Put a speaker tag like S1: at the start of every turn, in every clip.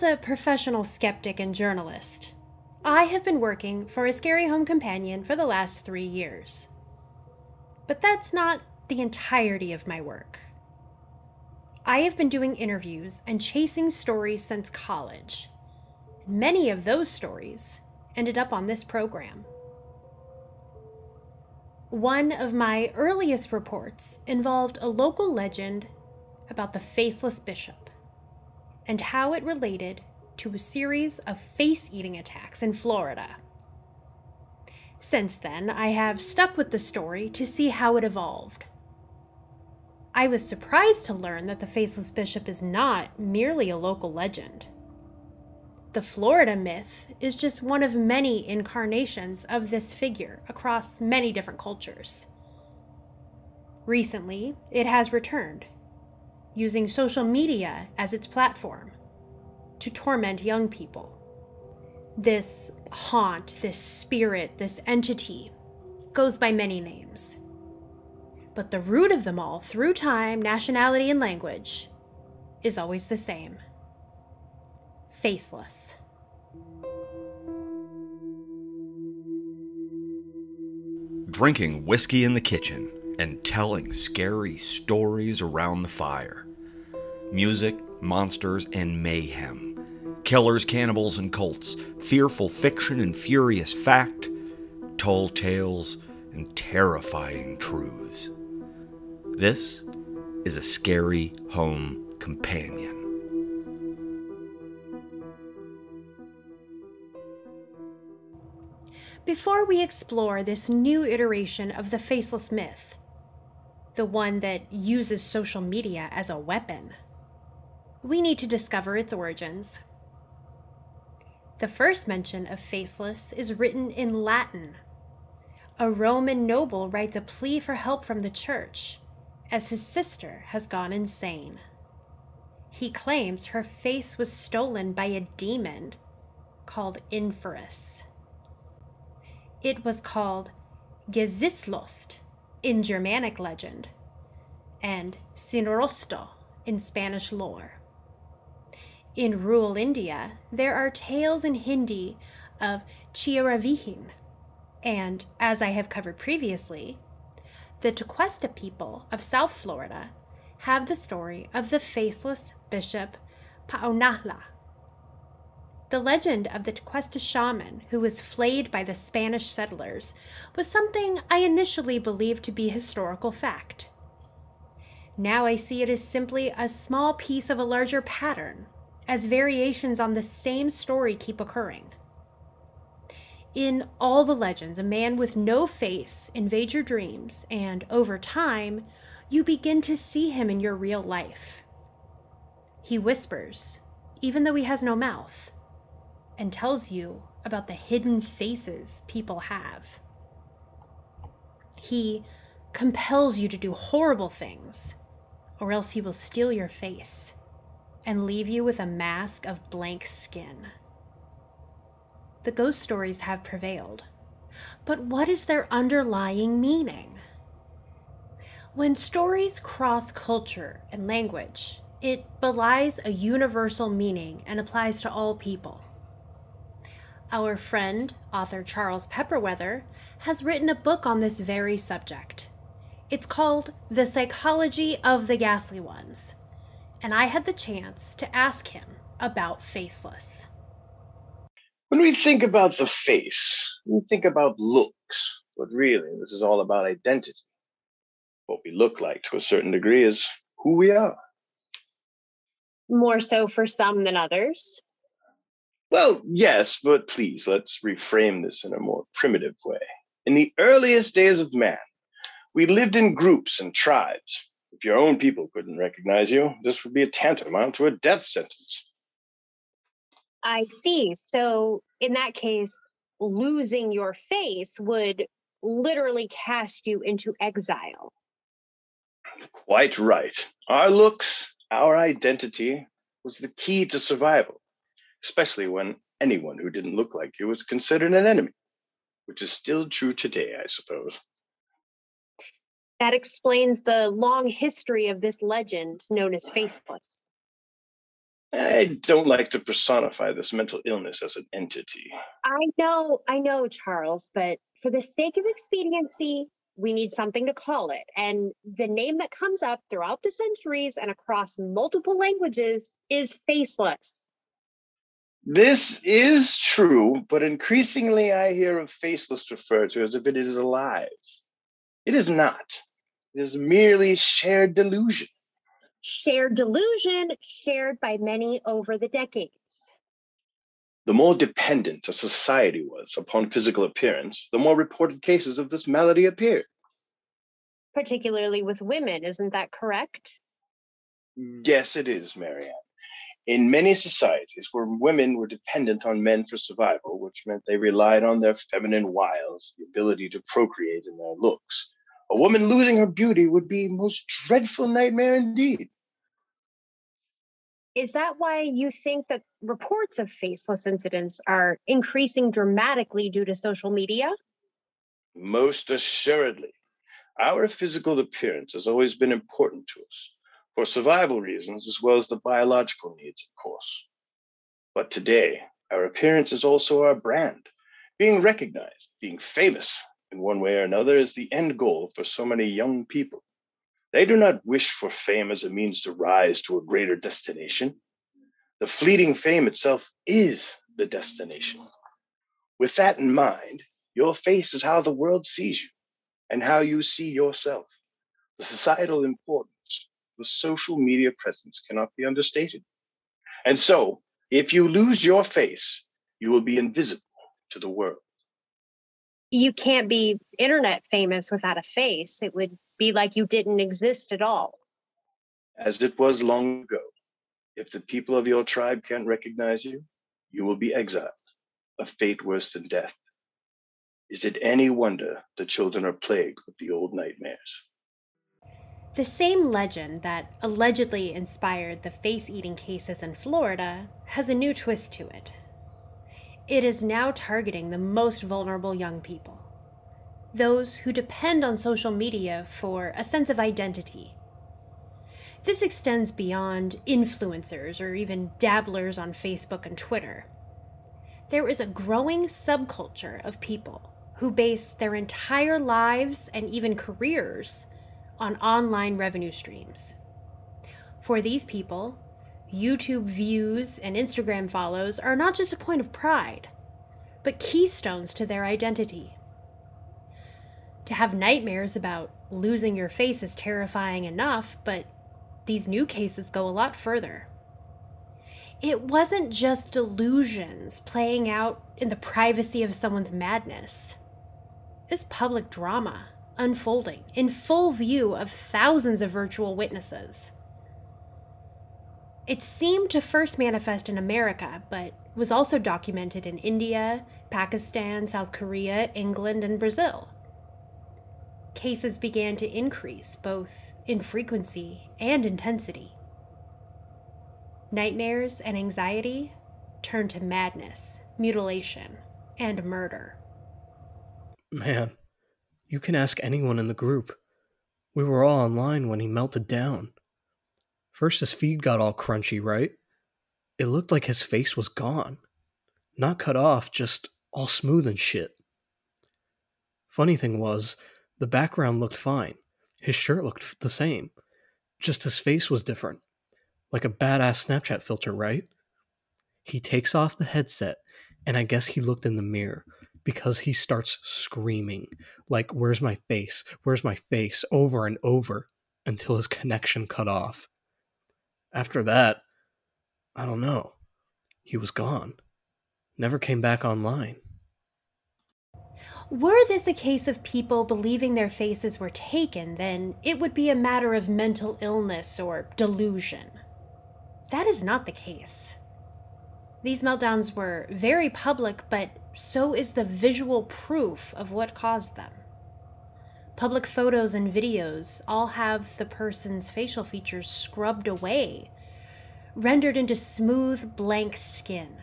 S1: As a professional skeptic and journalist, I have been working for a scary home companion for the last 3 years. But that's not the entirety of my work. I have been doing interviews and chasing stories since college. Many of those stories ended up on this program. One of my earliest reports involved a local legend about the Faceless Bishop and how it related to a series of face-eating attacks in Florida. Since then, I have stuck with the story to see how it evolved. I was surprised to learn that the Faceless Bishop is not merely a local legend. The Florida myth is just one of many incarnations of this figure across many different cultures. Recently, it has returned, using social media as its platform to torment young people. This haunt, this spirit, this entity goes by many names. But the root of them all, through time, nationality, and language, is always the same: faceless.
S2: Drinking whiskey in the kitchen and telling scary stories around the fire. Music, monsters, and mayhem. Killers, cannibals, and cults. Fearful fiction and furious fact. Tall tales and terrifying truths. This is a scary home companion.
S1: Before we explore this new iteration of the faceless myth, the one that uses social media as a weapon, we need to discover its origins. The first mention of faceless is written in Latin. A Roman noble writes a plea for help from the church, as his sister has gone insane. He claims her face was stolen by a demon called Infernus. It was called Gezislust in Germanic legend, and Sin Rostro in Spanish lore. In rural India, there are tales in Hindi of Chiaravihin, and, as I have covered previously, the Tequesta people of South Florida have the story of the faceless Bishop Paonahla. The legend of the Tequesta shaman who was flayed by the Spanish settlers was something I initially believed to be historical fact. Now I see it as simply a small piece of a larger pattern, as variations on the same story keep occurring. In all the legends, a man with no face invades your dreams, and over time, you begin to see him in your real life. He whispers, even though he has no mouth, and tells you about the hidden faces people have. He compels you to do horrible things, or else he will steal your face and leave you with a mask of blank skin. The ghost stories have prevailed, but what is their underlying meaning? When stories cross culture and language, it belies a universal meaning and applies to all people. Our friend, author Charles Pepperweather, has written a book on this very subject. It's called The Psychology of the Ghastly Ones, and I had the chance to ask him about Faceless.
S3: When we think about the face, we think about looks, but really this is all about identity. What we look like to a certain degree is who we are.
S4: More so for some than others.
S3: Well, yes, but please, let's reframe this in a more primitive way. In the earliest days of man, we lived in groups and tribes. If your own people couldn't recognize you, this would be a tantamount to a death sentence.
S4: I see. So in that case, losing your face would literally cast you into exile.
S3: Quite right. Our looks, our identity was the key to survival, especially when anyone who didn't look like you was considered an enemy, which is still true today, I suppose.
S4: That explains the long history of this legend known as Faceless.
S3: I don't like to personify this mental illness as an entity.
S4: I know, Charles, but for the sake of expediency, we need something to call it. And the name that comes up throughout the centuries and across multiple languages is Faceless.
S3: This is true, but increasingly I hear of Faceless referred to as if it is alive. It is not. It is merely shared delusion.
S4: Shared delusion, shared by many over the decades.
S3: The more dependent a society was upon physical appearance, the more reported cases of this malady appeared.
S4: Particularly with women, isn't that correct?
S3: Yes, it is, Marianne. In many societies where women were dependent on men for survival, which meant they relied on their feminine wiles, the ability to procreate in their looks, a woman losing her beauty would be a most dreadful nightmare indeed.
S4: Is that why you think that reports of faceless incidents are increasing dramatically due to social media?
S3: Most assuredly. Our physical appearance has always been important to us, for survival reasons as well as the biological needs, of course. But today, our appearance is also our brand. Being recognized, being famous in one way or another is the end goal for so many young people. They do not wish for fame as a means to rise to a greater destination. The fleeting fame itself is the destination. With that in mind, your face is how the world sees you and how you see yourself. The societal importance, the social media presence cannot be understated. And so, if you lose your face, you will be invisible to the world.
S4: You can't be internet famous without a face. It would be like you didn't exist at all.
S3: As it was long ago, if the people of your tribe can't recognize you, you will be exiled, a fate worse than death. Is it any wonder the children are plagued with the old nightmares?
S1: The same legend that allegedly inspired the face-eating cases in Florida has a new twist to it. It is now targeting the most vulnerable young people, those who depend on social media for a sense of identity. This extends beyond influencers or even dabblers on Facebook and Twitter. There is a growing subculture of people who base their entire lives and even careers on online revenue streams. For these people, YouTube views and Instagram follows are not just a point of pride, but keystones to their identity. To have nightmares about losing your face is terrifying enough, but these new cases go a lot further. It wasn't just delusions playing out in the privacy of someone's madness. It's public drama unfolding in full view of thousands of virtual witnesses. It seemed to first manifest in America, but was also documented in India, Pakistan, South Korea, England, and Brazil. Cases began to increase both in frequency and intensity. Nightmares and anxiety turned to madness, mutilation, and murder.
S5: Man, you can ask anyone in the group. We were all online when he melted down. First his feed got all crunchy, right? It looked like his face was gone. Not cut off, just all smooth and shit. Funny thing was, the background looked fine. His shirt looked the same. Just his face was different. Like a badass Snapchat filter, right? He takes off the headset, and I guess he looked in the mirror, because he starts screaming, like, "Where's my face? Where's my face?" over and over, until his connection cut off. After that, I don't know. He was gone. Never came back online.
S1: Were this a case of people believing their faces were taken, then it would be a matter of mental illness or delusion. That is not the case. These meltdowns were very public, but so is the visual proof of what caused them. Public photos and videos all have the person's facial features scrubbed away, rendered into smooth, blank skin.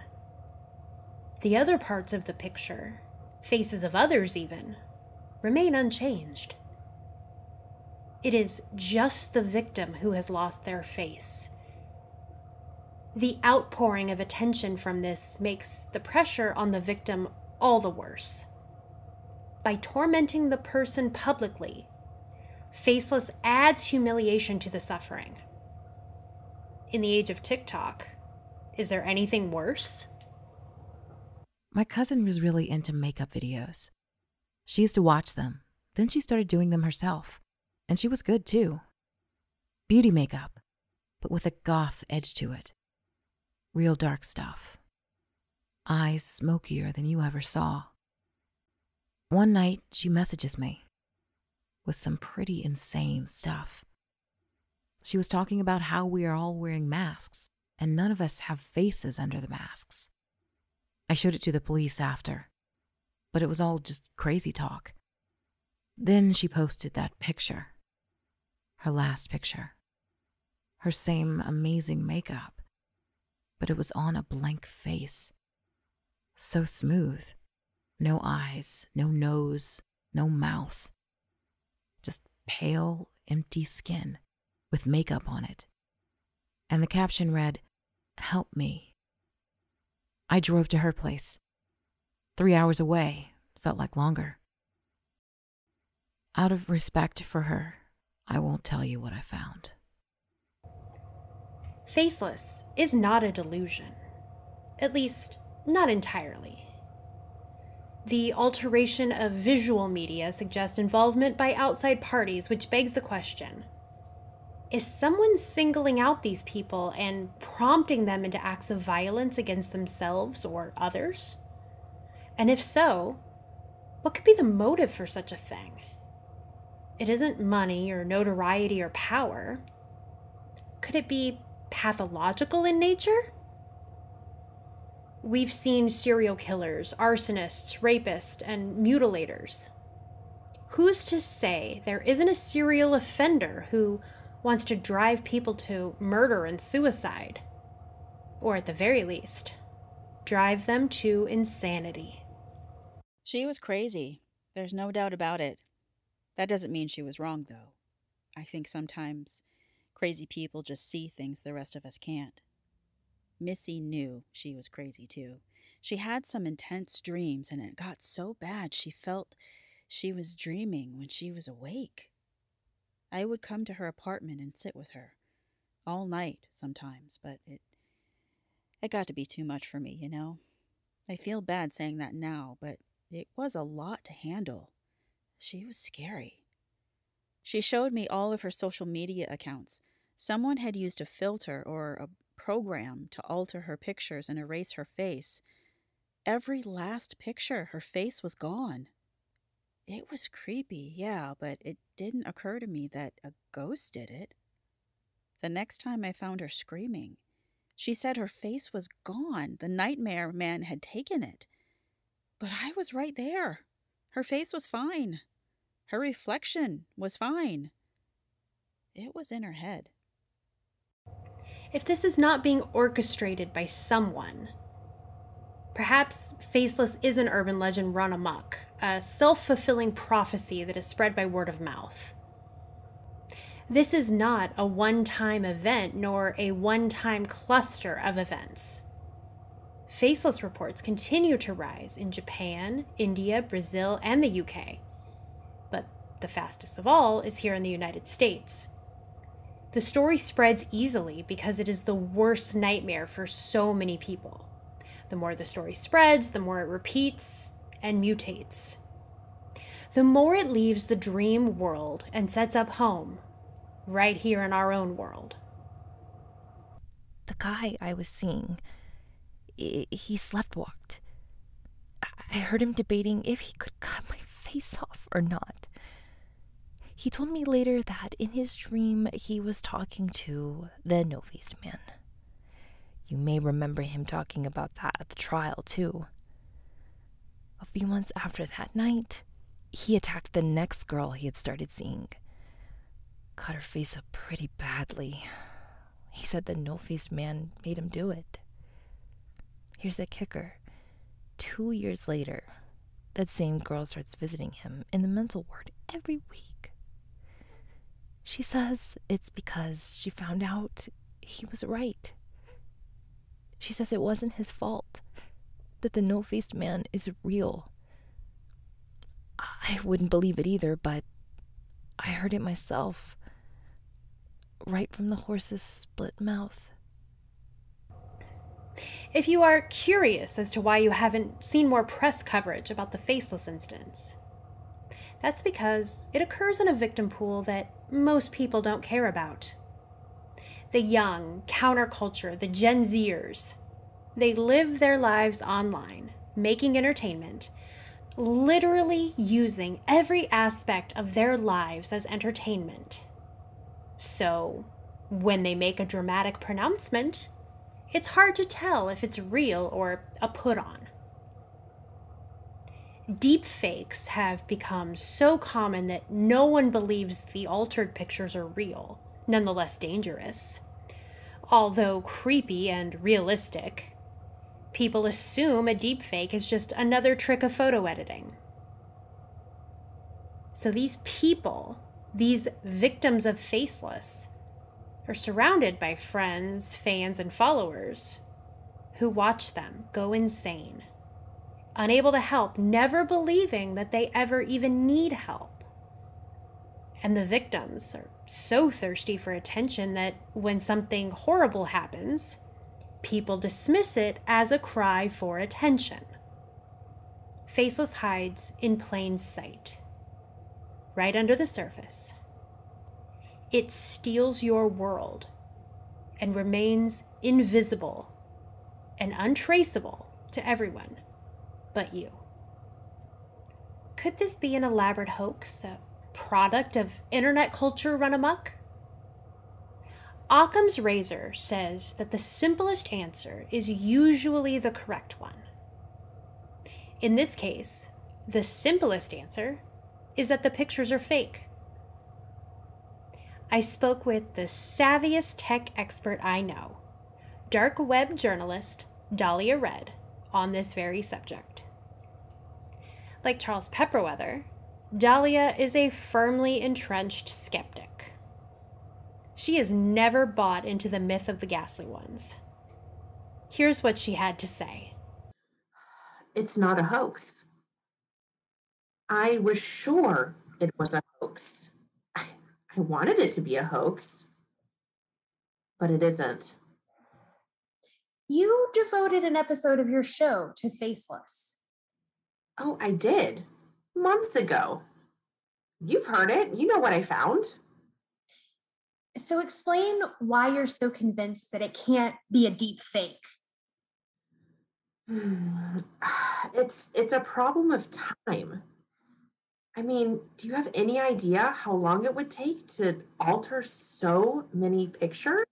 S1: The other parts of the picture, faces of others even, remain unchanged. It is just the victim who has lost their face. The outpouring of attention from this makes the pressure on the victim all the worse. By tormenting the person publicly, Faceless adds humiliation to the suffering. In the age of TikTok, is there anything worse?
S6: My cousin was really into makeup videos. She used to watch them. Then she started doing them herself. And she was good too. Beauty makeup, but with a goth edge to it. Real dark stuff. Eyes smokier than you ever saw. One night, she messages me with some pretty insane stuff. She was talking about how we are all wearing masks, and none of us have faces under the masks. I showed it to the police after, but it was all just crazy talk. Then she posted that picture, her last picture, her same amazing makeup, but it was on a blank face. So smooth. No eyes, no nose, no mouth. Just pale, empty skin with makeup on it. And the caption read, "Help me." I drove to her place. 3 hours away, felt like longer. Out of respect for her, I won't tell you what I found.
S1: Faceless is not a delusion. At least, not entirely. The alteration of visual media suggests involvement by outside parties, which begs the question, is someone singling out these people and prompting them into acts of violence against themselves or others? And if so, what could be the motive for such a thing? It isn't money or notoriety or power. Could it be pathological in nature? We've seen serial killers, arsonists, rapists, and mutilators. Who's to say there isn't a serial offender who wants to drive people to murder and suicide? Or at the very least, drive them to insanity.
S7: She was crazy. There's no doubt about it. That doesn't mean she was wrong, though. I think sometimes crazy people just see things the rest of us can't. Missy knew she was crazy, too. She had some intense dreams, and it got so bad she felt she was dreaming when she was awake. I would come to her apartment and sit with her all night sometimes, but it got to be too much for me, you know? I feel bad saying that now, but it was a lot to handle. She was scary. She showed me all of her social media accounts. Someone had used a filter or a program to alter her pictures and erase her face. Every last picture, her face was gone. It was creepy, yeah, but it didn't occur to me that a ghost did it. The next time I found her screaming, she said her face was gone. The nightmare man had taken it. But I was right there. Her face was fine. Her reflection was fine. It was in her head.
S1: If this is not being orchestrated by someone, perhaps Faceless is an urban legend run amok, a self-fulfilling prophecy that is spread by word of mouth. This is not a one-time event, nor a one-time cluster of events. Faceless reports continue to rise in Japan, India, Brazil, and the UK. But the fastest of all is here in the United States. The story spreads easily because it is the worst nightmare for so many people. The more the story spreads, the more it repeats and mutates. The more it leaves the dream world and sets up home, right here in our own world.
S8: The guy I was seeing, he sleptwalked. I heard him debating if he could cut my face off or not. He told me later that in his dream he was talking to the no-faced man. You may remember him talking about that at the trial, too. A few months after that night, he attacked the next girl he had started seeing. Cut her face up pretty badly. He said the no-faced man made him do it. Here's the kicker. 2 years later, that same girl starts visiting him in the mental ward every week. She says it's because she found out he was right. She says it wasn't his fault, that the no-faced man is real. I wouldn't believe it either, but I heard it myself, right from the horse's split mouth.
S1: If you are curious as to why you haven't seen more press coverage about the Faceless incidents, that's because it occurs in a victim pool that most people don't care about. The young, counterculture, the Gen Zers, they live their lives online, making entertainment, literally using every aspect of their lives as entertainment. So, when they make a dramatic pronouncement, it's hard to tell if it's real or a put-on. Deep fakes have become so common that no one believes the altered pictures are real, nonetheless dangerous. Although creepy and realistic, people assume a deepfake is just another trick of photo editing. So these people, these victims of Faceless, are surrounded by friends, fans, and followers who watch them go insane, unable to help, never believing that they ever even need help. And the victims are so thirsty for attention that when something horrible happens, people dismiss it as a cry for attention. Faceless hides in plain sight, right under the surface. It steals your world and remains invisible and untraceable to everyone but you. Could this be an elaborate hoax, a product of internet culture run amok? Occam's razor says that the simplest answer is usually the correct one. In this case, the simplest answer is that the pictures are fake. I spoke with the savviest tech expert I know, dark web journalist Dahlia Red, on this very subject. Like Charles Pepperweather, Dahlia is a firmly entrenched skeptic. She has never bought into the myth of the ghastly ones. Here's what she had to say.
S9: It's not a hoax. I was sure it was a hoax. I wanted it to be a hoax, but it isn't.
S1: You devoted an episode of your show to Faceless.
S9: Oh, I did. Months ago. You've heard it. You know what I found.
S1: So explain why you're so convinced that it can't be a deep fake.
S9: It's a problem of time. I mean, do you have any idea how long it would take to alter so many pictures?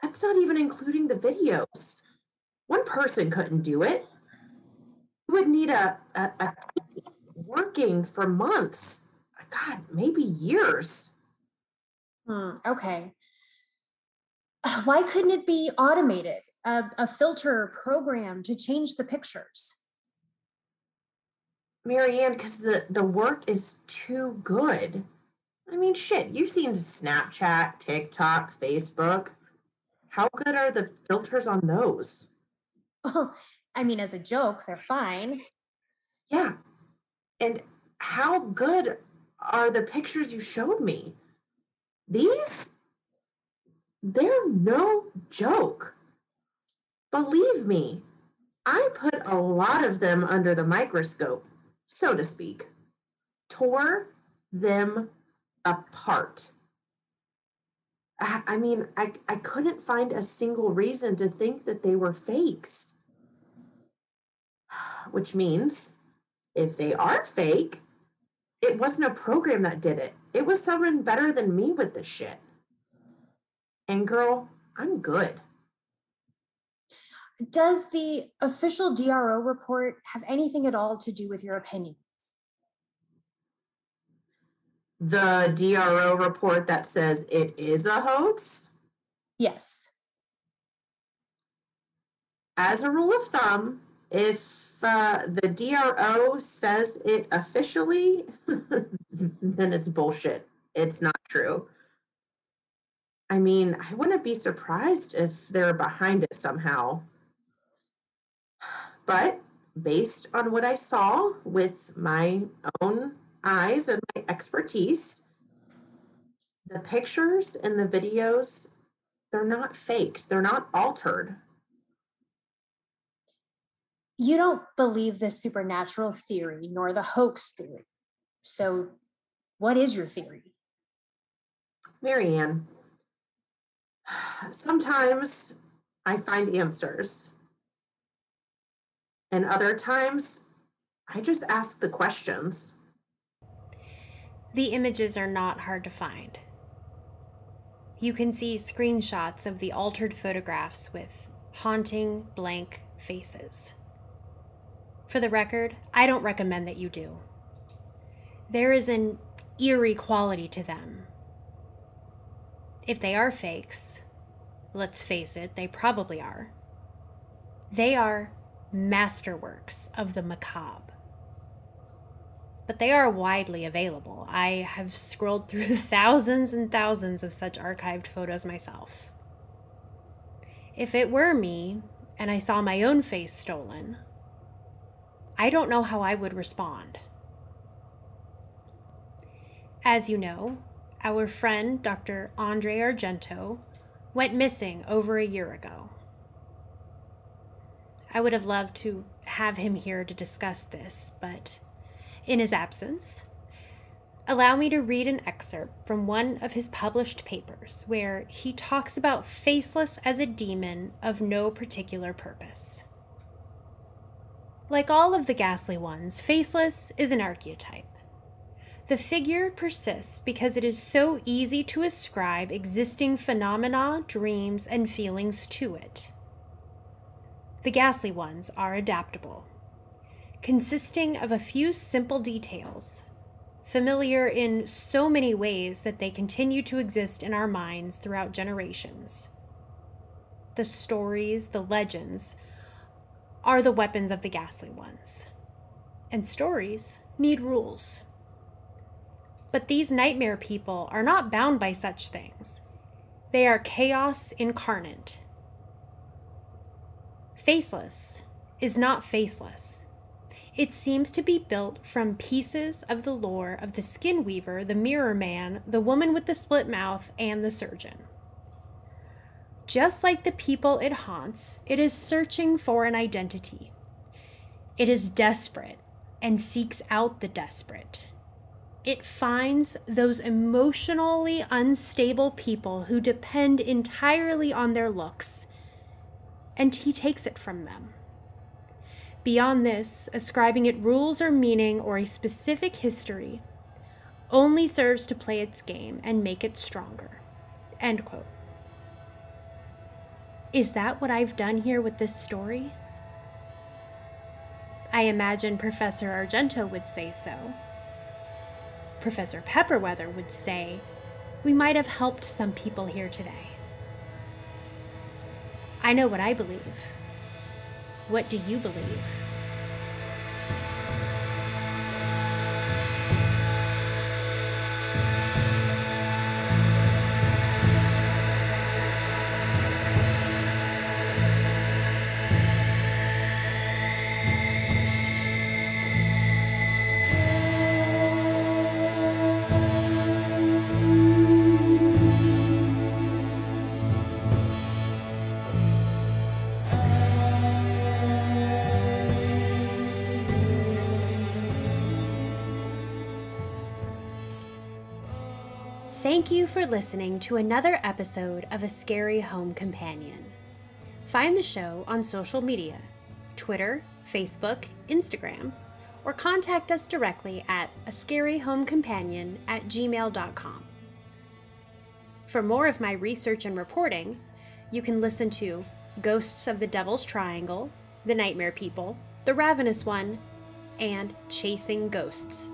S9: That's not even including the videos. One person couldn't do it. You would need a team working for months. God, maybe years.
S1: Okay. Why couldn't it be automated? A filter program to change the pictures?
S9: Marianne, because the work is too good. I mean, shit, you've seen Snapchat, TikTok, Facebook. How good are the filters on those?
S1: Well, I mean, as a joke, they're fine.
S9: Yeah. And how good are the pictures you showed me? They're no joke. Believe me, I put a lot of them under the microscope, so to speak. Tore them apart. I couldn't find a single reason to think that they were fakes. Which means, if they are fake, it wasn't a program that did it. It was someone better than me with this shit. And girl, I'm good.
S1: Does the official DRO report have anything at all to do with your opinion?
S9: The DRO report that says it is a hoax?
S1: Yes.
S9: As a rule of thumb, if the DRO says it officially, then it's bullshit. It's not true. I mean, I wouldn't be surprised if they're behind it somehow. But based on what I saw with my own eyes and my expertise, the pictures and the videos, they're not faked. They're not altered.
S1: You don't believe the supernatural theory nor the hoax theory. So, what is your theory?
S9: Marianne, sometimes I find answers. And other times, I just ask the questions.
S1: The images are not hard to find. You can see screenshots of the altered photographs with haunting blank faces. For the record, I don't recommend that you do. There is an eerie quality to them. If they are fakes, let's face it, they probably are. They are masterworks of the macabre. But they are widely available. I have scrolled through thousands and thousands of such archived photos myself. If it were me, and I saw my own face stolen, I don't know how I would respond. As you know, our friend Dr. Andre Argento went missing over a year ago. I would have loved to have him here to discuss this, but in his absence, allow me to read an excerpt from one of his published papers where he talks about Faceless as a demon of no particular purpose. Like all of the ghastly ones, Faceless is an archetype. The figure persists because it is so easy to ascribe existing phenomena, dreams, and feelings to it. The ghastly ones are adaptable, consisting of a few simple details, familiar in so many ways that they continue to exist in our minds throughout generations. The stories, the legends, are the weapons of the ghastly ones. And stories need rules. But these nightmare people are not bound by such things. They are chaos incarnate. Faceless is not faceless. It seems to be built from pieces of the lore of the skin weaver, the mirror man, the woman with the split mouth, and the surgeon. Just like the people it haunts, it is searching for an identity. It is desperate and seeks out the desperate. It finds those emotionally unstable people who depend entirely on their looks, and he takes it from them. Beyond this, ascribing it rules or meaning or a specific history only serves to play its game and make it stronger. End quote. Is that what I've done here with this story? I imagine Professor Argento would say so. Professor Pepperweather would say, we might have helped some people here today. I know what I believe. What do you believe? Thank you for listening to another episode of A Scary Home Companion. Find the show on social media, Twitter, Facebook, Instagram, or contact us directly at ascaryhomecompanion@gmail.com. For more of my research and reporting, you can listen to Ghosts of the Devil's Triangle, The Nightmare People, The Ravenous One, and Chasing Ghosts.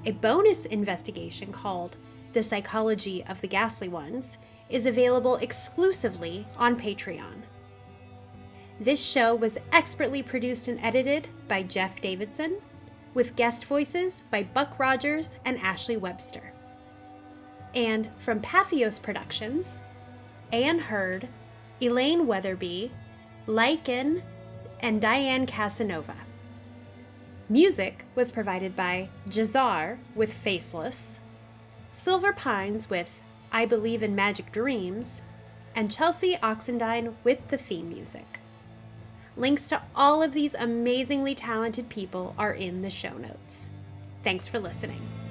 S1: A bonus investigation called The Psychology of the Ghastly Ones is available exclusively on Patreon. This show was expertly produced and edited by Jeff Davidson, with guest voices by Buck Rogers and Ashley Webster. And from Pathios Productions, Hurd, Elaine Weatherby, Lycan, and Diane Casanova. Music was provided by Jahzzar with Faceless, Silver Pines with I Believe in Magic Dreams, and Chelsea Oxendine with the theme music. Links to all of these amazingly talented people are in the show notes. Thanks for listening.